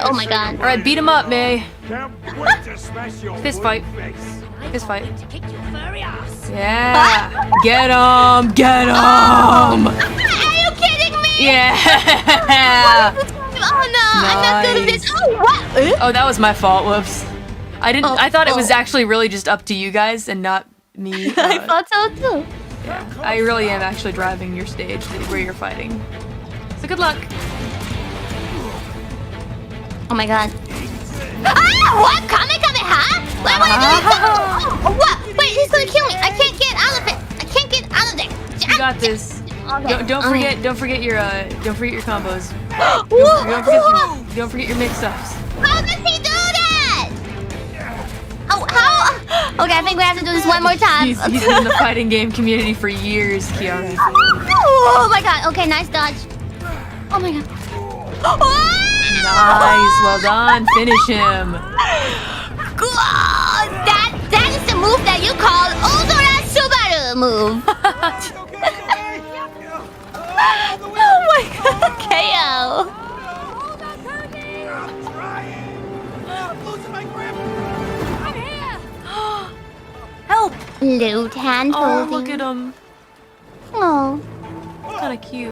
Oh my god. Alright, beat him up, May. Can't wait to smash your Fist fight. face. Fist fight. Yeah. Get him! Get him! Are you kidding me? Yeah. Oh no, I'm not good at this. Oh, what? Oh, that was my fault. Whoops. I didn't. Oh, I thought it was oh. actually really just up to you guys and not me. I thought so too. I really am actually driving your stage where you're fighting. So good luck. Oh my god. Ah! What? Kamehameha? What am I doing? Oh, what? Wait, he's gonna kill me. I can't get out of it. I can't get out of it. You got this. Okay. Don't okay. forget your combos. Whoa! Don't forget your mix-ups. How does he do that? Oh, how? Okay, I think we have to do this one more time. He's been in the fighting game community for years, Kiara. Oh my god. Okay, nice dodge. Oh my god. Oh! Nice, well done. Finish him. God, that is the move that you call Ultra Subaru move. Oh my god, KO. Help! Lute hand Oh, holding. look at him. Oh. Kind of cute.